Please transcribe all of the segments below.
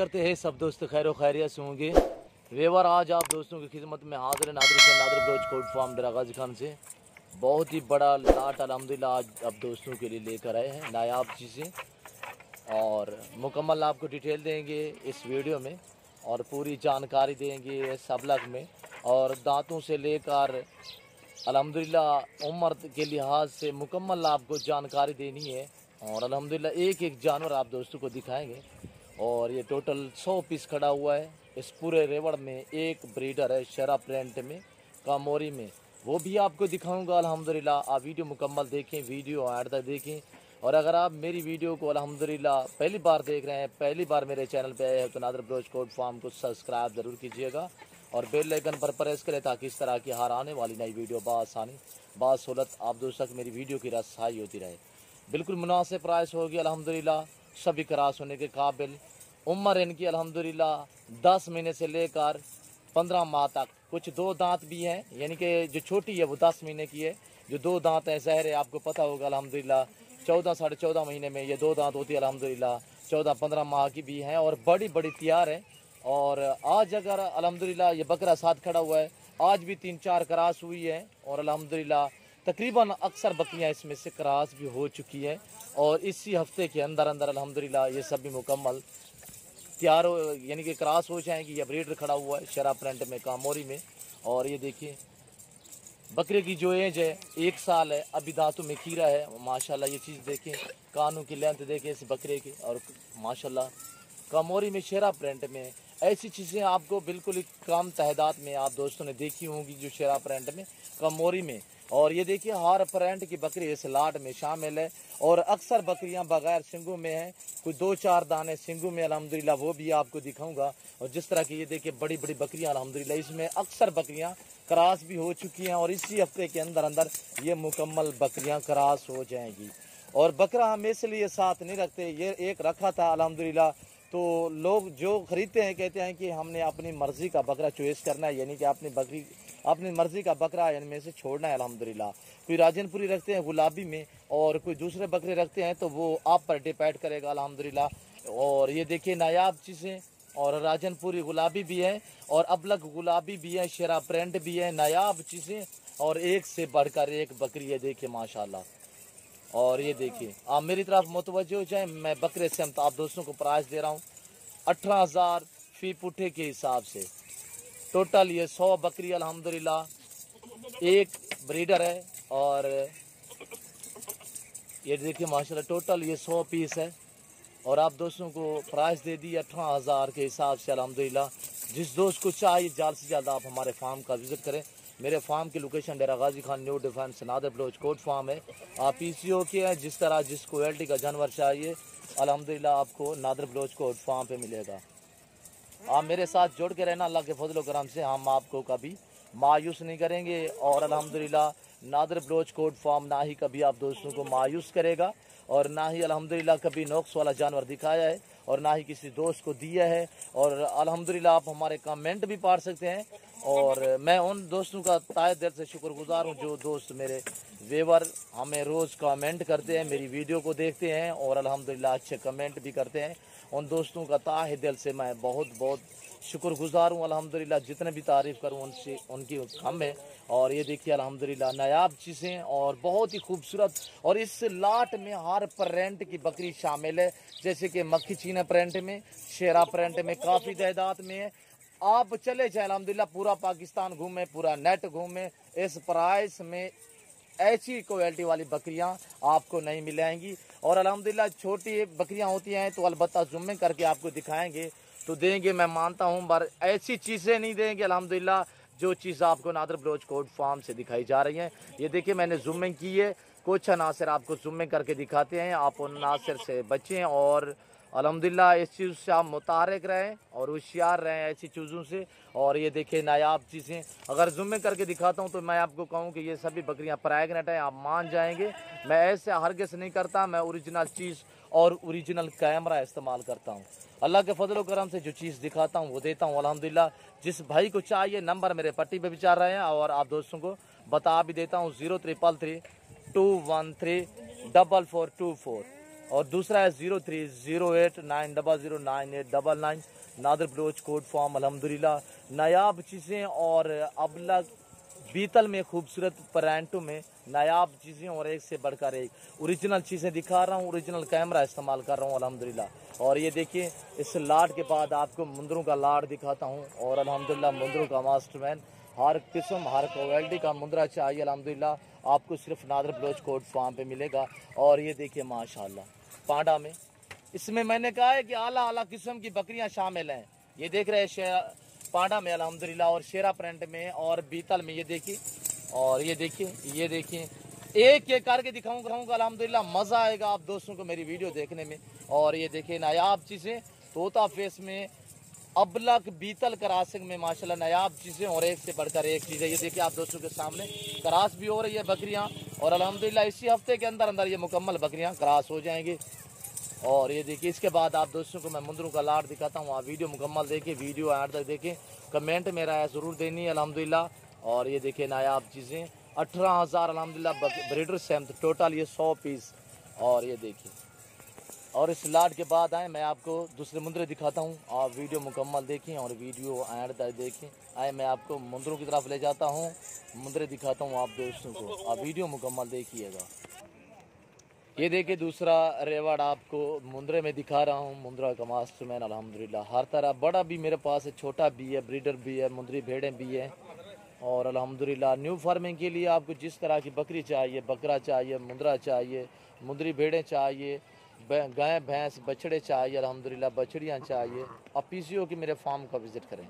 करते हैं सब दोस्त खैर खैरियत से होंगे। वेवर आज आप दोस्तों की खिदमत में हाजिर नादर ब्लोच कोट फार्म डरा गाजी खान से बहुत ही बड़ा लाट अल्हम्दुलिल्लाह आज आप दोस्तों के लिए लेकर आए हैं नायाब चीज़ें, और मुकम्मल आपको डिटेल देंगे इस वीडियो में और पूरी जानकारी देंगे सबलग में। और दांतों से लेकर अल्हम्दुलिल्लाह उम्र के लिहाज से मुकम्मल आपको जानकारी देनी है, और अल्हम्दुलिल्लाह एक एक जानवर आप दोस्तों को दिखाएंगे। और ये टोटल 100 पीस खड़ा हुआ है। इस पूरे रेवड़ में एक ब्रीडर है शरा प्रिंट में कामोरी में, वो भी आपको दिखाऊंगा अल्हम्दुलिल्लाह। आप वीडियो मुकम्मल देखें, वीडियो एंड तक देखें। और अगर आप मेरी वीडियो को अल्हम्दुलिल्लाह पहली बार देख रहे हैं, पहली बार मेरे चैनल पे आए हैं, तो नादर ब्लोच कोट फार्म को सब्सक्राइब ज़रूर कीजिएगा और बेल आइकन पर प्रेस करें ताकि इस तरह की हर आने वाली नई वीडियो बासानी बासहूलत आप दोस्तों तक मेरी वीडियो की रसाई होती रहे। बिल्कुल मुनासिब प्राइस होगी अल्हम्दुलिल्लाह, सभी क्रॉस होने के काबिल। उम्र इनकी अल्हम्दुलिल्लाह 10 महीने से लेकर 15 माह तक। कुछ 2 दांत भी हैं, यानी कि जो छोटी है वो 10 महीने की है, जो 2 दांत हैं ज़हर है आपको पता होगा अल्हम्दुलिल्लाह। 14 साढ़े 14 महीने में ये 2 दांत होती है अल्हम्दुलिल्लाह। 14-15 माह की भी हैं और बड़ी बड़ी तैयार है। और आज अगर अल्हम्दुलिल्लाह ये बकरा साथ खड़ा हुआ है, आज भी 3-4 क्रॉस हुई है और अल्हम्दुलिल्लाह तकरीबन अक्सर बकरियां इसमें से क्रॉस भी हो चुकी है। और इसी हफ्ते के अंदर अंदर अल्हम्दुलिल्लाह ये सब भी मुकम्मल तैयार हो, यानी कि क्रॉस हो जाएंगी। ये ब्रीडर खड़ा हुआ है शरा प्रिंट में कामोरी में। और ये देखिए बकरे की जो एज है 1 साल है, अभी दांतों में खीरा है माशाल्लाह। ये चीज़ देखें, कानों की लेंथ देखें इस बकरे की, और माशाल्लाह कामोरी में शेरा प्रिंट में ऐसी चीज़ें आपको बिल्कुल ही कम तादाद में आप दोस्तों ने देखी होंगी जो शेरा प्रिंट में कामोरी में। और ये देखिए हर प्रिंट की बकरी इस लाट में शामिल है। और अक्सर बकरियां बगैर सिंगों में हैं, कोई 2-4 दाने सिंगों में अल्हम्दुलिल्लाह, वो भी आपको दिखाऊंगा। और जिस तरह की ये देखिए बड़ी बड़ी बकरियां अल्हम्दुलिल्लाह, इसमें अक्सर बकरियां क्रॉस भी हो चुकी हैं और इसी हफ्ते के अंदर अंदर ये मुकम्मल बकरियां क्रॉस हो जाएंगी। और बकरा हम इसलिए साथ नहीं रखते, ये एक रखा था अल्हम्दुलिल्लाह, तो लोग जो खरीदते हैं कहते हैं कि हमने अपनी मर्ज़ी का बकरा चॉइस करना है, यानी कि अपनी मर्ज़ी का बकरा इनमें से छोड़ना है अल्हम्दुलिल्लाह। कोई राजनपुरी रखते हैं गुलाबी में और कोई दूसरे बकरे रखते हैं, तो वो आप पर डिपेंड करेगा अल्हम्दुलिल्लाह। और ये देखिए नायाब चीज़ें, और राजनपुरी गुलाबी भी है और अबलग गुलाबी भी है, शेरा प्रिंट भी है, नायाब चीज़ें और एक से बढ़कर एक बकरी है देखिए माशाल्लाह। और ये देखिए आप मेरी तरफ मुतवज्जो हो जाए, मैं बकरे से हम आप दोस्तों को प्राइस दे रहा हूँ 18,000 फी पुठे के हिसाब से। टोटल ये 100 बकरी अल्हम्दुलिल्लाह, एक ब्रीडर है। और ये देखिए माशाल्लाह टोटल ये 100 पीस है और आप दोस्तों को प्राइस दे दी 18,000 के हिसाब से अल्हम्दुलिल्लाह। जिस दोस्त को चाहिए जल्द से जल्द आप हमारे फार्म का विज़िट करें। मेरे फार्म की location Dera Ghazi Khan new defence Nadir Baloch Kot farm है। आप PCO के हैं, जिस तरह जिस क्वालिटी का जानवर चाहिए अल्हम्दुलिल्लाह आपको नादर ब्लोच कोट फार्म पे मिलेगा। आप मेरे साथ जुड़ के रहना, अल्लाह के फजल करम से हम आपको कभी मायूस नहीं करेंगे। और अल्हम्दुलिल्लाह नादर ब्लोच कोट फार्म ना ही कभी आप दोस्तों को मायूस करेगा और ना ही अल्हम्दुलिल्लाह कभी नुक्स वाला जानवर दिखाया है और ना ही किसी दोस्त को दिया है। और अल्हम्दुलिल्लाह आप हमारे कमेंट भी पढ़ सकते हैं। और मैं उन दोस्तों का ताए दिल से शुक्रगुजार हूँ जो दोस्त मेरे वेवर हमें रोज़ कमेंट करते हैं, मेरी वीडियो को देखते हैं और अल्हम्दुलिल्लाह अच्छे कमेंट भी करते हैं। उन दोस्तों का ताहे दिल से मैं बहुत बहुत शुक्रगुजार हूँ अल्हम्दुलिल्लाह। जितने भी तारीफ़ करूँ उनसे उनकी कम है। और ये देखिए अल्हम्दुलिल्लाह नायाब चीज़ें और बहुत ही खूबसूरत। और इस लाट में हर प्रिंट की बकरी शामिल है, जैसे कि मक्खी चीना प्रिंट में, शेरा प्रिंट में काफ़ी तादाद में है। आप चले जाए अल्हम्दुलिल्लाह, पूरा पाकिस्तान घूमें, पूरा नेट घूमें, इस प्राइस में ऐसी क्वालिटी वाली बकरियां आपको नहीं मिलेंगी। और अल्हम्दुलिल्लाह छोटी बकरियां होती हैं तो अलबत्ता जुम्मे करके आपको दिखाएंगे तो देंगे, मैं मानता हूं, पर ऐसी चीज़ें नहीं देंगे अल्हम्दुलिल्लाह जो चीज़ आपको नादर ब्लोच कोट फार्म से दिखाई जा रही हैं। ये देखिए मैंने जुम्मे की है, कुछ अनासर आपको जुम्मे करके दिखाते हैं, आप उन अनासर से बचें और अल्हम्दुलिल्लाह इस चीज़ से आप मुतारिक रहें और होशियार रहें ऐसी चीज़ों से। और ये देखिए नायाब चीज़ें अगर जुम्मे करके दिखाता हूँ तो मैं आपको कहूँ कि ये सभी बकरियाँ प्रेग्नेंट हैं, आप मान जाएंगे। मैं ऐसे हरगिज़ नहीं करता, मैं ओरिजिनल चीज़ और ओरिजिनल कैमरा इस्तेमाल करता हूँ। अल्लाह के फजल करम से जो चीज़ दिखाता हूँ वो देता हूँ अल्हम्दुलिल्लाह। जिस भाई को चाहिए नंबर मेरे पट्टी पे भी चल रहे हैं और आप दोस्तों को बता भी देता हूँ 0333 213 4424। और दूसरा है 0308900989 नादर बलोच कोट फार्म। अल्हम्दुलिल्लाह नायाब चीज़ें और अबलग बीतल में खूबसूरत पैरेंटों में नायाब चीज़ें और एक से बढ़कर एक ओरिजिनल चीज़ें दिखा रहा हूँ। ओरिजिनल कैमरा इस्तेमाल कर रहा हूँ अल्हम्दुलिल्लाह। और ये देखिए इस लाट के बाद आपको मुंदरों का लाट दिखाता हूँ। और अल्हम्दुलिल्लाह मुंदरों का मास्टरमैन, हर किस्म हर क्वालिटी का मुंदरा चाहिए अल्हम्दुलिल्लाह आपको सिर्फ नादर बलोच कोट फार्म पे मिलेगा। और ये देखिए माशाल्लाह पांडा में, इसमें मैंने कहा है कि आला आला किस्म की बकरियां शामिल हैं। ये देख रहे हैं पांडा में अल्हम्दुलिल्लाह और शेरा प्रिंट में और बीतल में। ये देखिए और ये देखिए एक एक करके दिखाऊंगा अल्हम्दुलिल्लाह मज़ा आएगा आप दोस्तों को मेरी वीडियो देखने में। और ये देखिए नायाब चीज़ें तोता फेस में अबलक बीतल करासिंग में माशाल्लाह नायाब चीज़ें और एक से बढ़कर एक चीज़ है। ये देखिए आप दोस्तों के सामने क्रास भी हो रही है बकरियां और अल्हम्दुलिल्लाह इसी हफ्ते के अंदर अंदर ये मुकम्मल बकरियां क्रास हो जाएंगी। और ये देखिए इसके बाद आप दोस्तों को मैं मुंदरों का लाट दिखाता हूँ। आप वीडियो मुकम्मल देखिए, वीडियो एंड तक देखें, कमेंट में राय ज़रूर देनी है अल्हम्दुलिल्लाह। और ये देखिए नायाब चीज़ें 18,000 अल्हम्दुलिल्लाह ब्रीडर सेम्थ टोटल ये 100 पीस। और ये देखिए और इस लाट के बाद आए मैं आपको दूसरे मुंदरे दिखाता हूँ। आप वीडियो मुकम्मल देखें और वीडियो एंड तक देखें। आए मैं आपको मुंदरों की तरफ ले जाता हूँ, मुंदरे दिखाता हूँ आप दोस्तों को, आप वीडियो मुकम्मल देखिएगा। ये देखिए दूसरा रेवाड़ आपको मुंदरे में दिखा रहा हूँ। मुंदरा का मास्टरमैन अल्हम्दुलिल्लाह हर तरह, बड़ा भी मेरे पास है, छोटा भी है, ब्रीडर भी है, मुंदरी भेड़ें भी हैं। और अल्हम्दुलिल्लाह न्यू फार्मिंग के लिए आपको जिस तरह की बकरी चाहिए, बकरा चाहिए, मुंदरा चाहिए, मुंदरी भेड़ें चाहिए, गाय भैंस बछड़े चाहिए, अल्हम्दुलिल्लाह बछड़ियाँ चाहिए, आप पीसीओ की मेरे फार्म का विज़िट करें।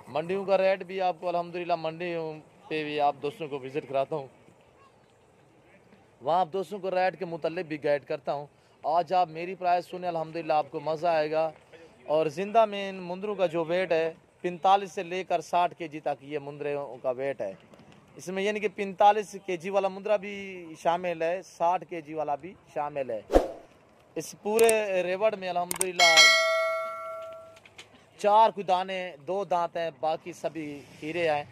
मंडियों का रेट भी आपको अल्हम्दुलिल्लाह मंडियों पे भी आप दोस्तों को विज़िट कराता हूँ, वहाँ आप दोस्तों को रेट के मुतालिक भी गाइड करता हूँ। आज आप मेरी प्राइस सुने अल्हम्दुलिल्लाह आपको मज़ा आएगा। और ज़िंदा में इन मुंदरों का जो वेट है 45 से लेकर 60 केजी तक ये मुंदरों का वेट है। इसमें यानी कि 45 केजी वाला मुंदरा भी शामिल है, 60 केजी वाला भी शामिल है। इस पूरे रेवड़ में अल्हम्दुलिल्लाह 4 खुदाने 2 दांत हैं, बाकी सभी हीरे हैं।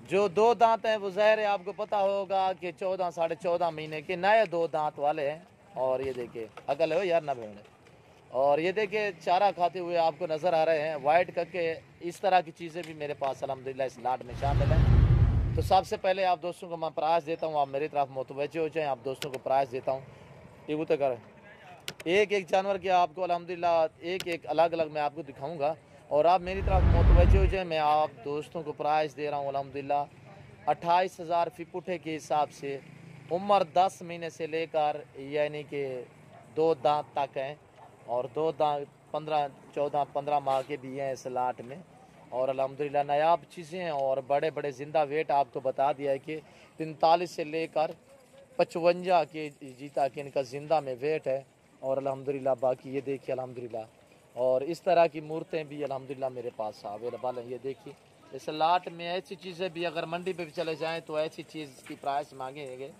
जो 2 दांत हैं वो ज़ाहिर है आपको पता होगा कि 14 साढ़े 14 महीने के नए 2 दांत वाले हैं। और ये देखिए अकल हो यार ना भेड़। और ये देखिए चारा खाते हुए आपको नज़र आ रहे हैं वाइट करके। इस तरह की चीज़ें भी मेरे पास अल्हम्दुलिल्लाह इस लाट में शामिल हैं। तो सबसे पहले आप दोस्तों को मैं प्राइस देता हूँ, आप मेरी तरफ मुतवज्जो हो जाएँ। आप दोस्तों को प्राइस देता हूँ, ये तो कर एक एक जानवर के आपको अल्हम्दुलिल्लाह एक एक अलग अलग मैं आपको दिखाऊंगा और आप मेरी तरफ मुतवज्जो हो जाए। मैं आप दोस्तों को प्राइस दे रहा हूँ अल्हम्दुलिल्लाह 28,000 फी पुठे के हिसाब से। उम्र 10 महीने से लेकर यानी कि 2 दांत तक हैं और 2 दांत 14-15 माह के भी हैं इस लाट में। और अल्हम्दुलिल्लाह नायाब चीज़ें हैं और बड़े बड़े ज़िंदा वेट आपको बता दिया है कि 45 से लेकर 55 के जी तक इनका ज़िंदा में वेट है। और अल्हम्दुलिल्लाह बाकी ये देखिए अल्हम्दुलिल्लाह और इस तरह की मूर्तें भी अल्हम्दुलिल्लाह मेरे पास अवेलेबल हैं। ये देखिए इस लाट में ऐसी चीज़ें भी अगर मंडी पे भी चले जाएं तो ऐसी चीज़ की प्राइस मांगेंगे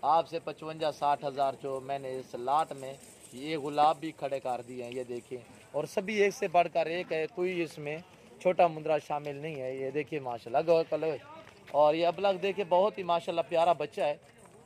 आपसे 55-60 हज़ार। जो मैंने इस लाट में ये गुलाब भी खड़े कर दिए हैं, ये देखिए। और सभी एक से बढ़कर एक है, कोई इसमें छोटा मुंदरा शामिल नहीं है। ये देखिए माशाल्लाह कलर। और ये अबलग देखिए बहुत ही माशाल्लाह प्यारा बच्चा है,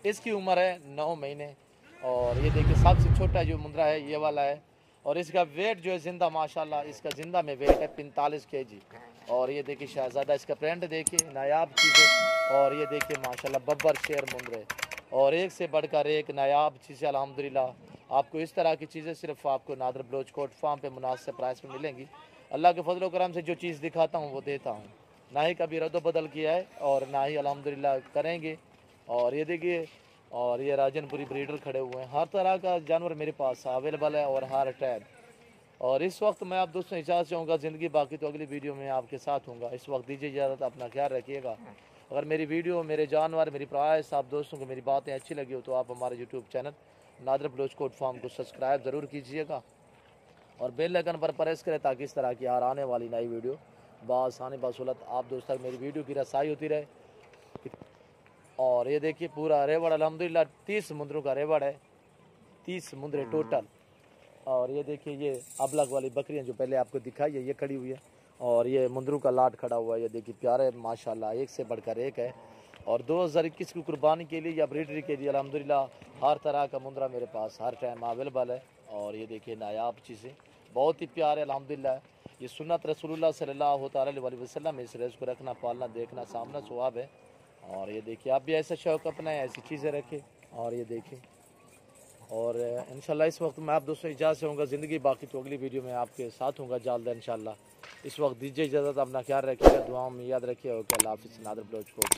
इसकी उम्र है 9 महीने। और ये देखिए सबसे छोटा जो मुंदरा है ये वाला है और इसका वेट जो है ज़िंदा माशाल्लाह इसका ज़िंदा में वेट है 45 केजी। और ये देखिए शहज़ादा, इसका प्रिंट देखिए नायाब चीज़ें। और ये देखिए माशाल्लाह बब्बर शेर मुंदरे और एक से बढ़कर एक नायाब चीज़ें अल्हम्दुलिल्लाह। आपको इस तरह की चीज़ें सिर्फ आपको नादर बलोच कोट फार्म पे मुनासिब प्राइस में मिलेंगी। अल्लाह के फजल करम से जो चीज़ दिखाता हूँ वो देता हूँ, ना ही कभी रद्द बदल किया है और ना ही अल्हम्दुलिल्लाह करेंगे। और ये देखिए और ये राजनपुरी ब्रीडर खड़े हुए हैं, हर तरह का जानवर मेरे पास अवेलेबल है और हर टाइम। और इस वक्त मैं आप दोस्तों इजाज़त चाहूँगा, ज़िंदगी बाकी तो अगली वीडियो में आपके साथ हूँगा। इस वक्त दीजिए इजाज़त, अपना ख्याल रखिएगा। अगर मेरी वीडियो, मेरे जानवर, मेरी प्राइस आप दोस्तों को मेरी बातें अच्छी लगी हो तो आप हमारे YouTube channel Nadir Baloch Kot farm को सब्सक्राइब ज़रूर कीजिएगा और बेल आइकन पर प्रेस करें ताकि इस तरह की आने वाली नई वीडियो बासानी बासुलत आप दोस्तों तक मेरी वीडियो की रसाई होती रहे। और ये देखिए पूरा रेवड़ अल्हम्दुलिल्लाह 30 मुंदरों का रेवड़ है, 30 मुंदरे टोटल। और ये देखिए ये अबलग वाली बकरियां जो पहले आपको दिखाई है ये खड़ी हुई है और ये मुंदरों का लाट खड़ा हुआ है। ये देखिए प्यारे माशाल्लाह एक से बढ़कर एक है। और 2021 की कुर्बानी के लिए या ब्रीडरी के लिए अल्हम्दुलिल्लाह हर तरह का मुंद्रा मेरे पास हर टाइम अवेलेबल है। और ये देखिए नायाब चीज़ें बहुत ही प्यारे अल्हम्दुलिल्लाह। ये सुन्नत रसूलुल्लाह सल्लल्लाहु अलैहि वसल्लम, इस रेस को रखना पालना देखना सामना स्वाब है। और ये देखिए आप भी ऐसा शौक़ अपनाएं, ऐसी चीज़ें रखें। और ये देखिए और इंशाल्लाह इस वक्त मैं आप दोस्तों इजाज़त से होऊंगा ज़िंदगी बाकी, तो अगली वीडियो में आपके साथ होऊंगा जल्द इंशाल्लाह। इस वक्त दीजिए इजाज़त, अपना ख्याल रखिएगा, दुआओं में याद रखिए। ओके, अल्लाह हाफ़िज़। नादिर ब्लॉच को